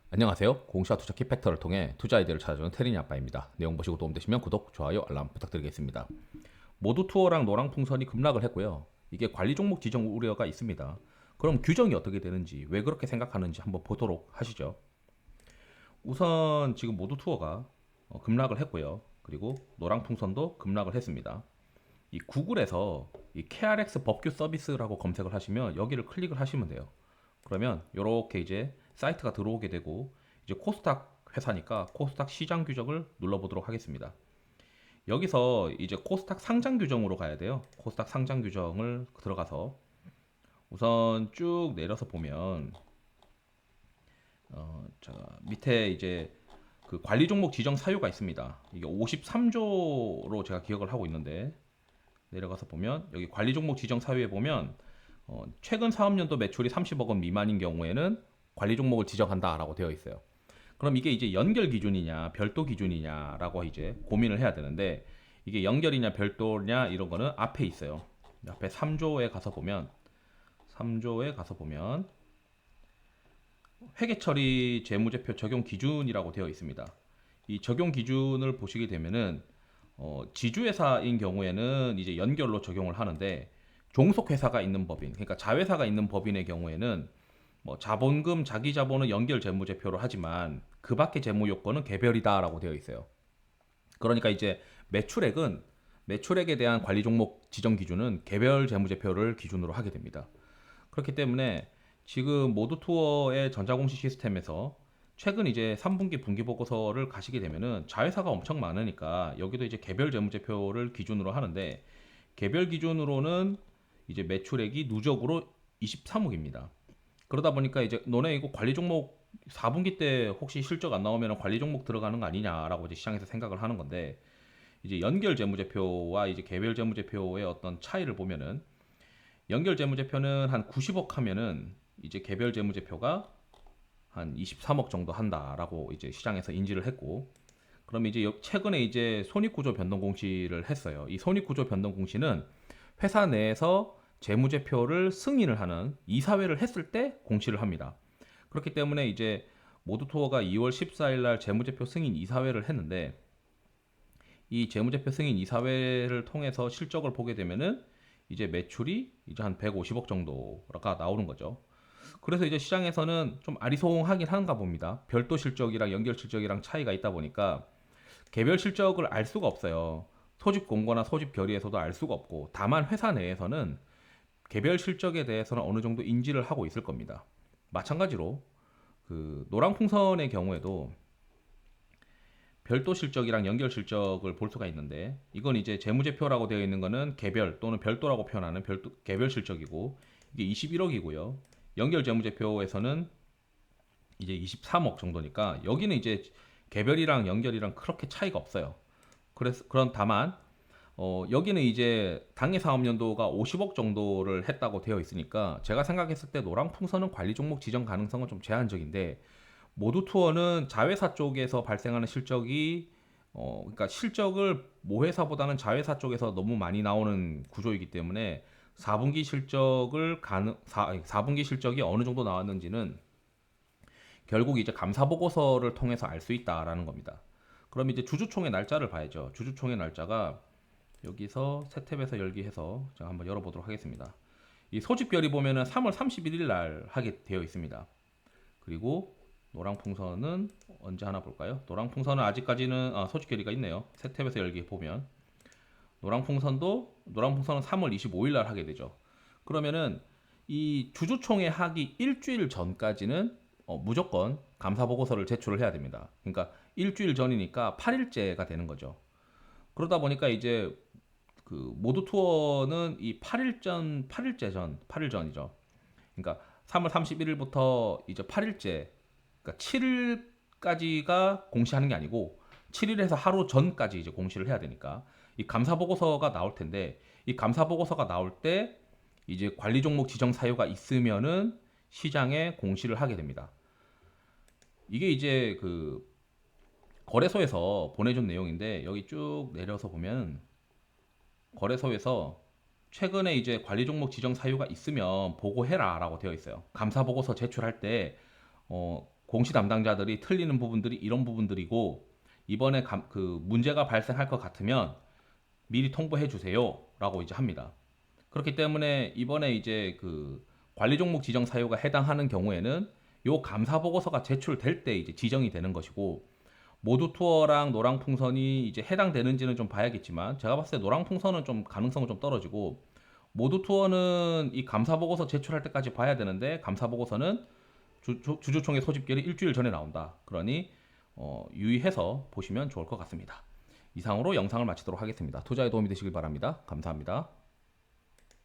안녕하세요. 공시와 투자 키팩터를 통해 투자 아이디어를 찾아주는 테린이 아빠입니다. 내용 보시고 도움되시면 구독, 좋아요, 알람 부탁드리겠습니다. 모두 투어랑 노랑풍선이 급락을 했고요. 이게 관리 종목 지정 우려가 있습니다. 그럼 규정이 어떻게 되는지, 왜 그렇게 생각하는지 한번 보도록 하시죠. 우선 지금 모두 투어가 급락을 했고요. 그리고 노랑풍선도 급락을 했습니다. 이 구글에서 이 KRX 법규 서비스라고 검색을 하시면 여기를 클릭을 하시면 돼요. 그러면 이렇게 이제 사이트가 들어오게 되고 이제 코스닥 회사니까 코스닥 시장 규정을 눌러보도록 하겠습니다. 여기서 이제 코스닥 상장 규정으로 가야 돼요. 코스닥 상장 규정을 들어가서 우선 쭉 내려서 보면 자 밑에 이제 그 관리 종목 지정 사유가 있습니다. 이게 53조로 제가 기억을 하고 있는데 내려가서 보면 여기 관리 종목 지정 사유에 보면 최근 사업년도 매출이 30억 원 미만인 경우에는 관리 종목을 지정한다라고 되어 있어요. 그럼 이게 이제 연결 기준이냐 별도 기준이냐라고 이제 고민을 해야 되는데 이게 연결이냐 별도냐 이런 거는 앞에 있어요. 앞에 3조에 가서 보면 3조에 가서 보면 회계 처리 재무제표 적용 기준이라고 되어 있습니다. 이 적용 기준을 보시게 되면은 지주회사인 경우에는 이제 연결로 적용을 하는데 종속회사가 있는 법인, 그러니까 자회사가 있는 법인의 경우에는 뭐 자본금, 자기 자본은 연결 재무제표로 하지만 그 밖의 재무 요건은 개별이다라고 되어 있어요. 그러니까 이제 매출액은 매출액에 대한 관리 종목 지정 기준은 개별 재무제표를 기준으로 하게 됩니다. 그렇기 때문에 지금 모두 투어의 전자공시 시스템에서 최근 이제 3분기 분기 보고서를 가시게 되면은 자회사가 엄청 많으니까 여기도 이제 개별 재무제표를 기준으로 하는데 개별 기준으로는 이제 매출액이 누적으로 23억입니다. 그러다 보니까 이제 너네 이거 관리 종목 4분기 때 혹시 실적 안 나오면 관리 종목 들어가는 거 아니냐라고 이제 시장에서 생각을 하는 건데 이제 연결 재무제표와 이제 개별 재무제표의 어떤 차이를 보면은 연결 재무제표는 한 90억 하면은 이제 개별 재무제표가 한 23억 정도 한다라고 이제 시장에서 인지를 했고 그럼 이제 최근에 이제 손익구조 변동 공시를 했어요. 이 손익구조 변동 공시는 회사 내에서 재무제표를 승인을 하는 이사회를 했을 때 공시를 합니다. 그렇기 때문에 이제 모두투어가 2월 14일 날 재무제표 승인 이사회를 했는데 이 재무제표 승인 이사회를 통해서 실적을 보게 되면은 이제 매출이 이제 한 150억 정도가 나오는 거죠. 그래서 이제 시장에서는 좀 아리송하긴 한가 봅니다. 별도 실적이랑 연결 실적이랑 차이가 있다 보니까 개별 실적을 알 수가 없어요. 소집 공고나 소집 결의에서도 알 수가 없고 다만 회사 내에서는 개별 실적에 대해서는 어느 정도 인지를 하고 있을 겁니다. 마찬가지로 그 노랑풍선의 경우에도 별도 실적이랑 연결 실적을 볼 수가 있는데 이건 이제 재무제표라고 되어 있는 거는 개별 또는 별도라고 표현하는 개별 실적이고 이게 21억이고요. 연결 재무제표에서는 이제 23억 정도니까 여기는 이제 개별이랑 연결이랑 그렇게 차이가 없어요. 그래서 그런 다만 여기는 이제 당해 사업연도가 50억 정도를 했다고 되어 있으니까 제가 생각했을 때 노랑풍선은 관리 종목 지정 가능성은 좀 제한적인데 모두 투어는 자회사 쪽에서 발생하는 실적이 그러니까 실적을 모회사보다는 자회사 쪽에서 너무 많이 나오는 구조이기 때문에 4분기 실적을 4분기 실적이 어느 정도 나왔는지는 결국 이제 감사 보고서를 통해서 알 수 있다라는 겁니다. 그럼 이제 주주총회 날짜를 봐야죠. 주주총회 날짜가 여기서 새 탭에서 열기 해서 제가 한번 열어보도록 하겠습니다. 이 소집결의 보면은 3월 31일 날 하게 되어 있습니다. 그리고 노랑풍선은 언제 하나 볼까요? 노랑풍선은 아직까지는 소집결의가 있네요. 새 탭에서 열기 보면 노랑풍선은 3월 25일 날 하게 되죠. 그러면은 이 주주총회 하기 일주일 전까지는 무조건 감사 보고서를 제출을 해야 됩니다. 그러니까 일주일 전이니까 8일째가 되는 거죠. 그러다 보니까 이제 그 모두 투어는 이 8일 전이죠. 그러니까 3월 31일부터 이제 8일째, 그러니까 7일까지가 공시하는 게 아니고 7일에서 하루 전까지 이제 공시를 해야 되니까 이 감사 보고서가 나올 텐데 이 감사 보고서가 나올 때 이제 관리 종목 지정 사유가 있으면은 시장에 공시를 하게 됩니다. 이게 이제 그 거래소에서 보내준 내용인데 여기 쭉 내려서 보면 거래소에서 최근에 이제 관리 종목 지정 사유가 있으면 보고해라라고 되어 있어요. 감사 보고서 제출할 때 공시 담당자들이 틀리는 부분들이 이런 부분들이고 이번에 그 문제가 발생할 것 같으면 미리 통보해 주세요라고 이제 합니다. 그렇기 때문에 이번에 이제 그 관리 종목 지정 사유가 해당하는 경우에는 요 감사 보고서가 제출될 때 이제 지정이 되는 것이고, 모두 투어랑 노랑풍선이 이제 해당되는지는 좀 봐야겠지만 제가 봤을 때 노랑풍선은 좀 가능성은 좀 떨어지고, 모두 투어는 이 감사 보고서 제출할 때까지 봐야 되는데 감사 보고서는 주주총회 소집결이 일주일 전에 나온다. 그러니 유의해서 보시면 좋을 것 같습니다. 이상으로 영상을 마치도록 하겠습니다. 투자에 도움이 되시길 바랍니다. 감사합니다.